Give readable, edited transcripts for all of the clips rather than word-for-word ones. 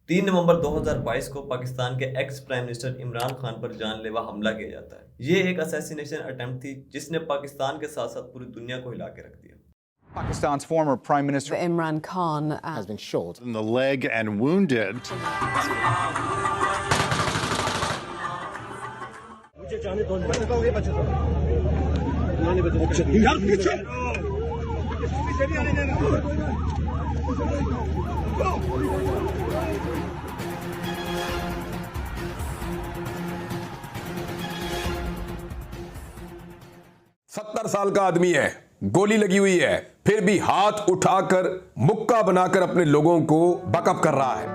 3 نومبر 2022 کو پاکستان کے ex prime minister Imran Khan پر جان لیوا حملہ کیا جاتا ہے. یہ ایک اسیسینیشن اٹیمپٹ تھی جس نے پاکستان کے ساتھ ساتھ پوری دنیا کو ہلا کے رکھ دیا. Pakistan's former Prime Minister Imran Khan has been shot in the leg and wounded. ستر سال کا آدمی ہے, گولی لگی ہوئی ہے, پھر بھی ہاتھ اٹھا کر مکہ بنا کر اپنے لوگوں کو بیک اپ کر رہا ہے.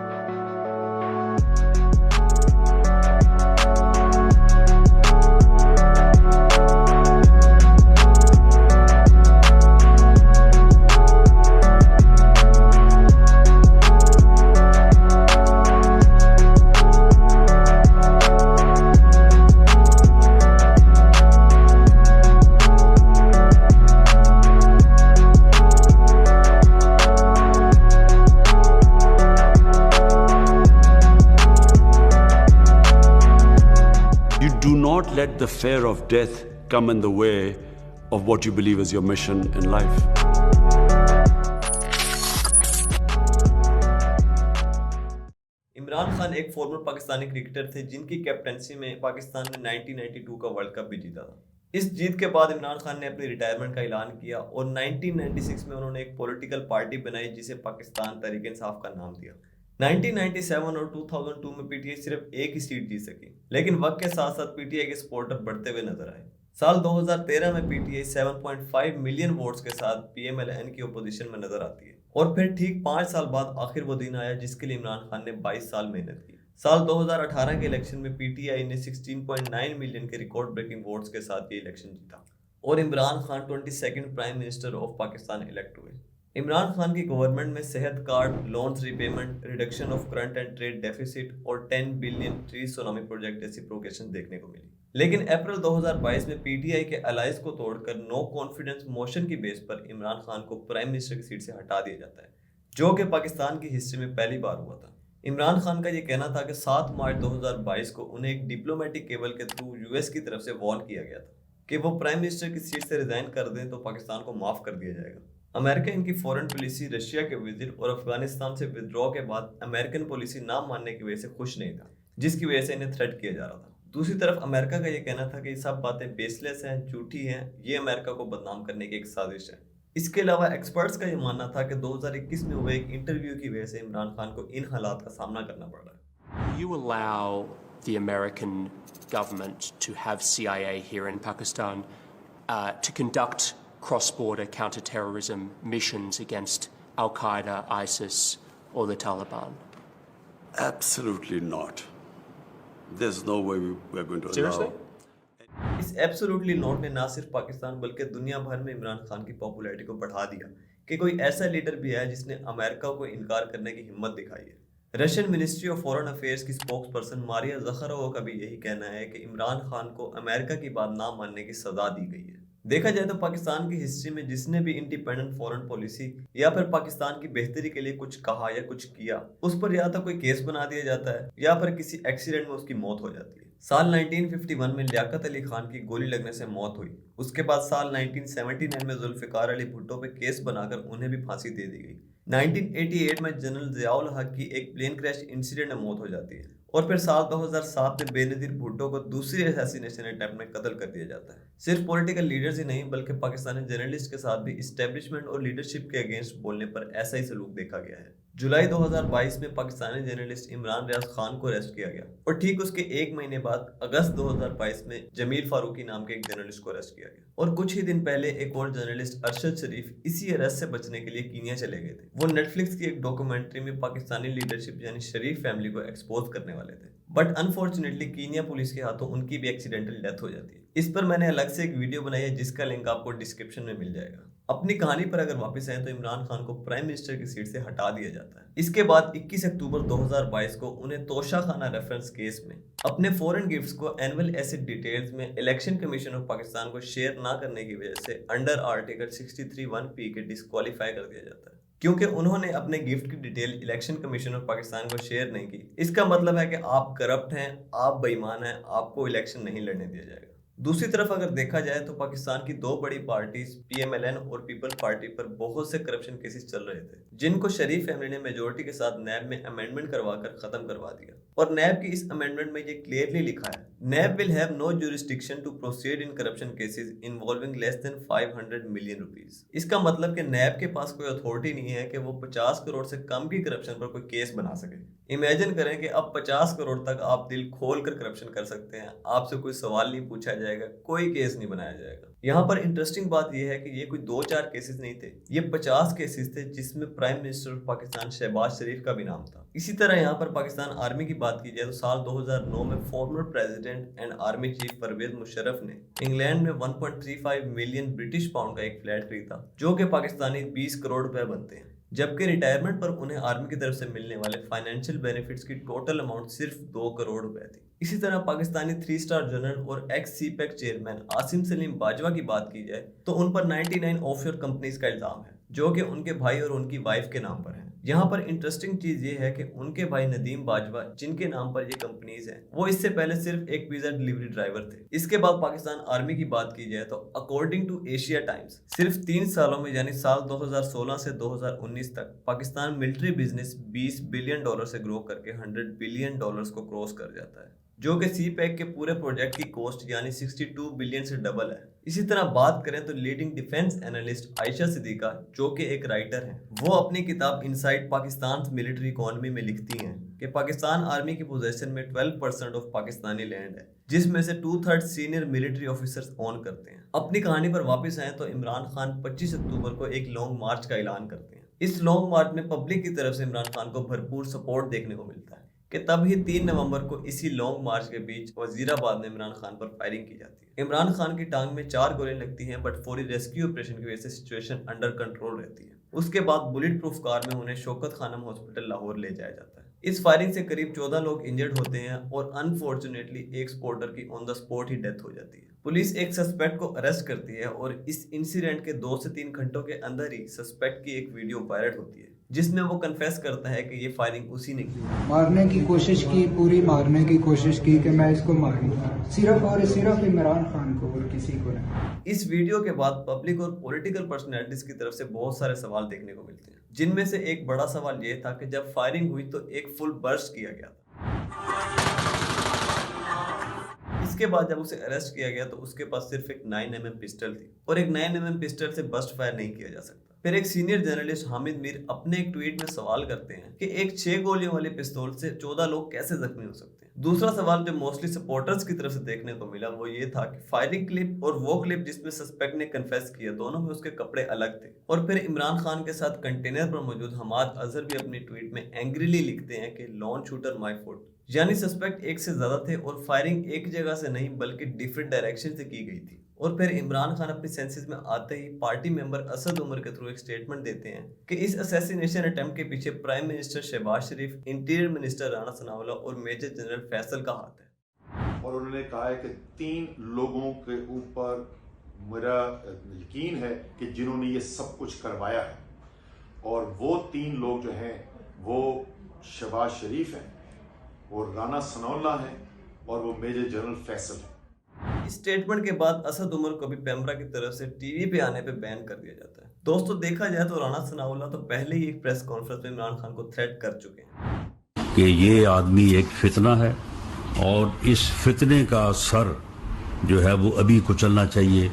Do not let the fear of death come in the way of what you believe is your mission in life. Imran Khan ایک فارمر پاکستانی کرکٹر تھے جن کی کیپٹنسی میں پاکستان نے 1992 کا ورلڈ کپ بھی جیتا تھا. اس جیت کے بعد عمران خان نے اپنی ریٹائرمنٹ کا اعلان کیا اور 1996 میں انہوں نے ایک پولیٹیکل پارٹی بنائی جسے پاکستان تحریک انصاف کا نام دیا. 1997 اور 2002 میں پی ٹی آئی صرف ایک ہی سیٹ جیت سکی, لیکن وقت کے ساتھ ساتھ پی ٹی آئی کے سپورٹر بڑھتے ہوئے نظر آئے. سال 2013 میں P T I 7.5 million votes کے ساتھ پی ایم ایل این کی اپوزیشن میں نظر آتی ہے, اور پھر ٹھیک 5 سال بعد آخر وہ دن آیا جس کے لیے عمران خان نے 22 سال محنت کی. سال 2018 کے الیکشن میں پی ٹی آئی نے 16.9 ملین کے ریکارڈ بریکنگ ووٹس کے ساتھ یہ الیکشن جیتا, اور Imran Khan 22nd prime minister of Pakistan elect ہوئے. عمران خان کی گورنمنٹ میں صحت card, loans repayment, reduction of current and trade deficit اور 10 بلین ٹری سونامی پروجیکٹ جیسی پروگریشن دیکھنے کو ملی. لیکن اپریل 2022 میں پی ٹی آئی کے الائنس کو توڑ کر نو کانفیڈنس موشن کی بیس پر عمران خان کو پرائم منسٹر کی سیٹ سے ہٹا دیا جاتا ہے, جو کہ پاکستان کی ہسٹری میں پہلی بار ہوا تھا. عمران خان کا یہ کہنا تھا کہ 7 مارچ 2022 کو انہیں ایک ڈپلومیٹک کیبل کے تھرو یو ایس کی طرف سے وارن کیا گیا تھا کہ وہ پرائم منسٹر کی سیٹ سے ریزائن کر دیں تو پاکستان کو معاف کر دیا جائے گا. امریکہ ان کی فورن پالیسی, رشیا کے وزٹ اور افغانستان سے ودرا کے بعد امریکن پالیسی نہ ماننے کی وجہ سے خوش نہیں تھا, جس کی وجہ سے انہیں تھریٹ کیا جا رہا تھا. دوسری طرف امریکہ کا یہ کہنا تھا کہ یہ سب باتیں بیس لیس ہیں, جھوٹی ہیں, یہ امریکہ کو بدنام کرنے کی ایک سازش ہے. اس کے علاوہ ایکسپرٹس کا یہ ماننا تھا کہ 2021 میں ہوئے ایک انٹرویو کی وجہ سے عمران خان کو ان حالات کا سامنا کرنا پڑ رہا ہے. You allow the American government to have CIA here in Pakistan to conduct cross-border counter-terrorism missions against Al-Qaeda, ISIS or the Taliban? Absolutely not. There's no way we're going to Seriously? allow. اس absolutely not نے نہ صرف پاکستان بلکہ دنیا بھر میں عمران خان کی popularity کو بڑھا دیا کہ کوئی ایسا لیڈر بھی ہے جس نے امریکہ کو انکار کرنے کی ہمت دکھائی ہے. Russian ministry of foreign affairs کی اسپوکس پرسن ماریا زخرووا کا بھی یہی کہنا ہے کہ عمران خان کو امریکہ کی بات نہ ماننے کی سزا دی گئی ہے. دیکھا جائے تو پاکستان کی ہسٹری میں جس نے بھی انڈیپینڈنٹ فورن پالیسی یا پھر پاکستان کی بہتری کے لیے کچھ کہا یا کچھ کیا, اس پر یا تو کوئی کیس بنا دیا جاتا ہے یا پھر کسی ایکسیڈنٹ میں اس کی موت ہو جاتی ہے. سال 1951 میں لیاقت علی خان کی گولی لگنے سے موت ہوئی. اس کے بعد سال 1979 میں ذوالفقار علی بھٹو پہ کیس بنا کر انہیں بھی پھانسی دے دی گئی. 1988 میں جنرل ضیاء الحق کی ایک پلین کریش انسیڈنٹ میں موت ہو جاتی ہے, اور پھر سال 2007 میں بے نظیر بھٹو کو دوسری اسیسینیشن اٹیمپٹ میں قتل کر دیا جاتا ہے. صرف پولیٹیکل لیڈرز ہی نہیں بلکہ پاکستانی جرنلسٹ کے ساتھ بھی اسٹیبلشمنٹ اور لیڈرشپ کے اگینسٹ بولنے پر ایسا ہی سلوک دیکھا گیا ہے. جولائی 2022 میں پاکستانی جرنلسٹ عمران ریاض خان کو اریسٹ کیا گیا, اور ٹھیک اس کے ایک مہینے بعد اگست 2022 میں جمیل فاروقی نام کے ایک جرنلسٹ کو اریسٹ کیا گیا, اور کچھ ہی دن پہلے ایک اور جرنلسٹ ارشد شریف اسی اریسٹ سے بچنے کے لیے کینیا چلے گئے تھے. وہ نیٹ فلکس کی ایک ڈاکومنٹری میں پاکستانی لیڈرشپ یعنی شریف فیملی کو ایکسپوز کرنے والے تھے, بٹ انفارچونیٹلی کینیا پولیس کے ہاتھوں ان کی بھی ایکسیڈنٹل ڈیتھ ہو جاتی ہے. اس پر میں نے الگ سے ایک ویڈیو بنائی ہے جس کا لنک آپ کو ڈسکرپشن میں مل جائے گا. اپنی کہانی پر اگر واپس آئیں تو عمران خان کو پرائم منسٹر کی سیٹ سے ہٹا دیا جاتا ہے. اس کے بعد 21 اکتوبر 2022 کو انہیں توشہ خانہ ریفرنس کیس میں اپنے فورن گفٹس کو اینول ایسٹ ڈیٹیلز میں الیکشن کمیشن آف پاکستان کو شیئر نہ کرنے کی وجہ سے انڈر آرٹیکل 63(1)(p) کے ڈسکوالیفائی کر دیا جاتا ہے. क्योंकि उन्होंने अपने गिफ्ट की detail election commission of Pakistan को शेयर नहीं की। इसका मतलब है कि आप करप्ट हैं, आप बेईमान हैं, आपको इलेक्शन नहीं लड़ने दिया जाएगा। दूसरी तरफ अगर देखा जाए तो पाकिस्तान की दो बड़ी पार्टीज PMLN और पीपल पार्टी पर बहुत से करप्शन केसेस चल रहे थे, जिनको शरीफ फैमिली ने मेजोरिटी के साथ नैब में अमेंडमेंट करवाकर खत्म करवा दिया। और नैब की इस अमेंडमेंट में ये क्लियरली लिखा है, NAB will have no jurisdiction to proceed in corruption cases involving less than 500 million rupees. इसका मतलब कि नैब के पास कोई अथॉरिटी नहीं है कि वो 50 करोड़ से कम की करप्शन पर कोई केस बना सके। इमेजिन करें कि अब 50 करोड़ तक आप दिल खोल कर करप्शन कर सकते हैं, आपसे कोई सवाल नहीं पूछा जाएगा, कोई केस नहीं बनाया जाएगा। यहाँ पर इंटरेस्टिंग बात यह है कि ये कोई 2-4 केसेस नहीं थे, ये 50 केसेस थे, जिसमें prime minister of Pakistan Shahbaz Sharif का भी नाम था। इसी तरह यहाँ पर पाकिस्तान आर्मी की बात की जाए तो साल 2009 में former president and army chief Pervez Musharraf ने इंग्लैंड में 1.35 मिलियन ब्रिटिश पाउंड का एक फ्लैट खरीदा, जो कि पाकिस्तानी 20 करोड़ रुपए बनते हैं। जबकि रिटायरमेंट पर उन्हें आर्मी की तरफ से मिलने वाले फाइनेंशियल बेनिफिट्स की टोटल अमाउंट सिर्फ 2 करोड़ रुपए थी। इसी तरह पाकिस्तानी 3 स्टार जनरल और x CPEC chairman Asim Salim Bajwa की बात की जाए तो उन पर 99 ऑफशोर कंपनीज का इल्जाम है, जो कि उनके भाई और उनकी वाइफ के नाम पर है। यहाँ पर इंटरेस्टिंग चीज ये है कि उनके भाई नदीम बाजवा, जिनके नाम पर ये कंपनीज हैं, वो इससे पहले सिर्फ एक पिज्जा डिलीवरी ड्राइवर थे। इसके बाद पाकिस्तान आर्मी की बात की जाए तो अकॉर्डिंग टू एशिया टाइम्स सिर्फ 3 सालों में यानी साल 2016 से 2019 तक पाकिस्तान मिलिट्री बिजनेस $20 बिलियन से ग्रो करके $100 बिलियन को क्रॉस कर जाता है, जो कि CPEC के पूरे प्रोजेक्ट की कॉस्ट यानी 62 बिलियन से डबल है। इसी तरह बात करें तो leading defence analyst Ayesha Siddiqa, जो कि एक राइटर हैं, वो अपनी किताब इनसाइड पाकिस्तान मिलिट्री इकोनॉमी में लिखती हैं कि पाकिस्तान आर्मी की पोजीशन में 12% ऑफ पाकिस्तानी लैंड है, जिसमें से 2/3 सीनियर मिलिट्री ऑफिसर्स ओन करते हैं। अपनी कहानी पर वापस आए तो इमरान खान 25 अक्टूबर को एक लॉन्ग मार्च का ऐलान करते हैं। इस लॉन्ग मार्च में पब्लिक की तरफ से इमरान खान को भरपूर सपोर्ट देखने को मिलता है कि तब ही 3 नवंबर को इसी लॉन्ग मार्च के बीच वजीराबाद में इमरान खान पर फायरिंग की जाती है। इमरान खान की टांग में 4 गोलियां लगती हैं, बट फौरी रेस्क्यू ऑपरेशन की वजह से सिचुएशन अंडर कंट्रोल रहती है। उसके बाद बुलेट प्रूफ कार में उन्हें शौकत खानम हॉस्पिटल लाहौर ले जाया जाता है। इस फायरिंग से करीब 14 लोग इंजर्ड होते हैं और अनफॉर्चुनेटली एक स्पॉटर की on the spot he death हो जाती है। पुलिस एक सस्पेक्ट को अरेस्ट करती है और इस इंसिडेंट के 2 से 3 घंटों के अंदर ही सस्पेक्ट की एक वीडियो वायरल होती है, जिसमें वो कन्फेस करता है कि ये फायरिंग उसी ने की। मारने की कोशिश की, पूरी मारने की कोशिश की कि मैं इसको मारूं, सिर्फ और सिर्फ इमरान खान को और किसी को नहीं। इस वीडियो के बाद पब्लिक और पॉलिटिकल पर्सनैलिटीज की तरफ से बहुत सारे सवाल देखने को मिलते हैं, जिनमें से एक बड़ा सवाल ये था कि जब फायरिंग हुई तो एक फुल बर्स्ट किया गया था। इसके बाद जब उसे अरेस्ट किया गया तो उसके पास सिर्फ एक 9mm पिस्टल थी और एक 9mm पिस्टल से बर्स्ट फायर नहीं किया जा सकता। फिर एक सीनियर जर्नलिस्ट हामिद मीर अपने एक ट्वीट में सवाल करते हैं कि एक 6 गोलियों वाली पिस्तौल से 14 लोग कैसे जख्मी हो सकते हैं। दूसरा सवाल जो मोस्टली सपोर्टर्स की तरफ से देखने को मिला वो ये था कि फायरिंग क्लिप और वो क्लिप जिसमें सस्पेक्ट ने कन्फेस किया, दोनों में उसके कपड़े अलग थे। और फिर इमरान खान के साथ कंटेनर पर मौजूद हमाद अजहर भी अपनी ट्वीट में एंग्रीली लिखते हैं कि लॉन शूटर माय फुट, यानी सस्पेक्ट एक से ज्यादा थे और फायरिंग एक जगह से नहीं बल्कि डिफरेंट डायरेक्शन से की गई थी। और फिर इमरान खान अपनी सेंसेस में आते ही पार्टी मेंबर असद उमर के थ्रू एक स्टेटमेंट देते हैं कि इस असैसिनेशन अटेम्प्ट के पीछे प्राइम मिनिस्टर शहबाज शरीफ, इंटीरियर मिनिस्टर राणा सनाउल्लाह और मेजर जनरल फैसल का हाथ है। और उन्होंने कहा है कि 3 लोगों के ऊपर मेरा यकीन है कि जिन्होंने ये सब कुछ करवाया है, और वो 3 लोग जो हैं वो शहबाज शरीफ हैं, वो राणा सनाउल्लाह हैं और वो मेजर जनरल फैसल हैं। इस स्टेटमेंट के बाद असद उमर को भी पेमरा की तरफ से टीवी पे आने पे बैन कर दिया जाता है। दोस्तों देखा जाए तो राणा सनाउल्लाह तो पहले ही एक प्रेस कॉन्फ्रेंस में इमरान खान को थ्रेट कर चुके हैं कि ये आदमी एक फितना है और इस फितने का सर जो है वो अभी कुचलना चाहिए।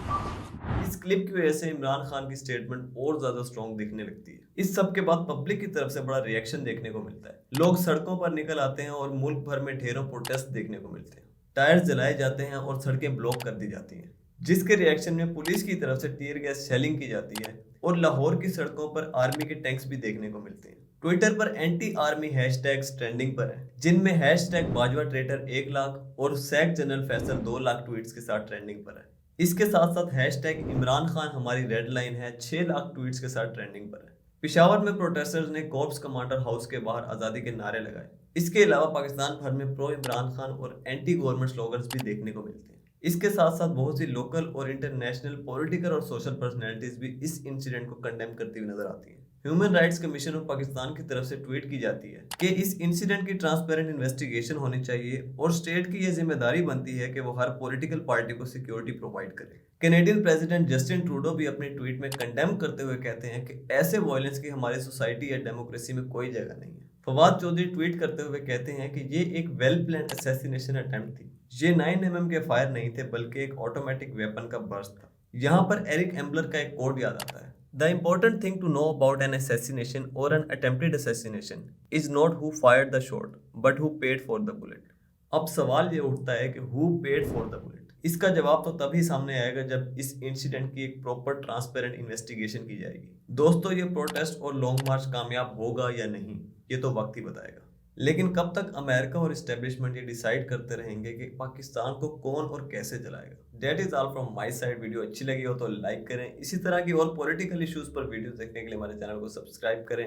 इस क्लिप की वजह से इमरान खान की स्टेटमेंट और ज्यादा स्ट्रॉन्ग दिखने लगती है। इस सब के बाद पब्लिक की तरफ से बड़ा रिएक्शन देखने को मिलता है। लोग सड़कों पर निकल आते हैं और मुल्क भर में ढेरों प्रोटेस्ट देखने को मिलते हैं। टायर्स जलाए जाते हैं और सड़कें ब्लॉक कर दी जाती हैं, जिसके रिएक्शन में पुलिस की तरफ से टीयर गैस शेलिंग की जाती है और लाहौर की सड़कों पर आर्मी के टैंक्स भी देखने को मिलते हैं। ट्विटर पर एंटी आर्मी हैशटैग्स ट्रेंडिंग पर है, जिनमें हैशटैग बाजवा ट्रेटर 1 लाख और sack general Faisal 2 lakh tweets के साथ ट्रेंडिंग पर है। इसके साथ साथ हैशटैग इमरान खान हमारी रेड लाइन है 6 लाख ट्वीट्स के साथ ट्रेंडिंग पर है। पेशावर में प्रोटेस्टर्स ने कॉर्प्स कमांडर हाउस के बाहर आज़ादी के नारे लगाए। इसके अलावा पाकिस्तान भर में प्रो इमरान खान और एंटी गवर्नमेंट स्लोगन्स भी देखने को मिलते हैं। इसके साथ साथ बहुत सी लोकल और इंटरनेशनल पॉलिटिकल और सोशल पर्सनैलिटीज भी इस इंसिडेंट को कंडेम करती हुई नजर आती हैं। Human rights commission of Pakistan की तरफ से ट्वीट की जाती है कि इस इंसिडेंट की ट्रांसपेरेंट इन्वेस्टिगेशन होनी चाहिए और स्टेट की यह जिम्मेदारी बनती है कि वो हर पॉलिटिकल पार्टी को सिक्योरिटी प्रोवाइड करे। कैनेडियन प्रेसिडेंट जस्टिन ट्रूडो भी अपने ट्वीट में कंडेम करते हुए कहते हैं कि ऐसे वायलेंस की हमारी सोसाइटी या डेमोक्रेसी में कोई जगह नहीं है। फवाद चौधरी ट्वीट करते हुए कहते हैं कि ये एक वेल प्लान्ड असैसिनेशन अटेम्प्ट थी। ये 9mm के फायर नहीं थे बल्कि एक ऑटोमेटिक वेपन का बर्स्ट था। यहाँ पर एरिक एम्बलर का एक कोड याद आता है, The important thing to know about an assassination or an attempted assassination is not who fired the shot, but who paid for the bullet. अब सवाल ये उठता है कि who paid for the bullet? इसका जवाब तो तभी सामने आएगा जब इस इंसिडेंट की एक प्रॉपर ट्रांसपेरेंट इन्वेस्टिगेशन की जाएगी। दोस्तों, ये प्रोटेस्ट और लॉन्ग मार्च कामयाब होगा या नहीं, ये तो वक्त ही बताएगा। लेकिन कब तक अमेरिका और एस्टेब्लिशमेंट ये डिसाइड करते रहेंगे कि पाकिस्तान को कौन और कैसे चलाएगा। That is all from my side। Video अच्छी लगी हो तो लाइक करें। इसी तरह की और पॉलिटिकल इश्यूज पर वीडियो देखने के लिए हमारे चैनल को सब्सक्राइब करें।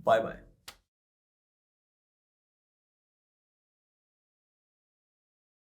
Bye bye.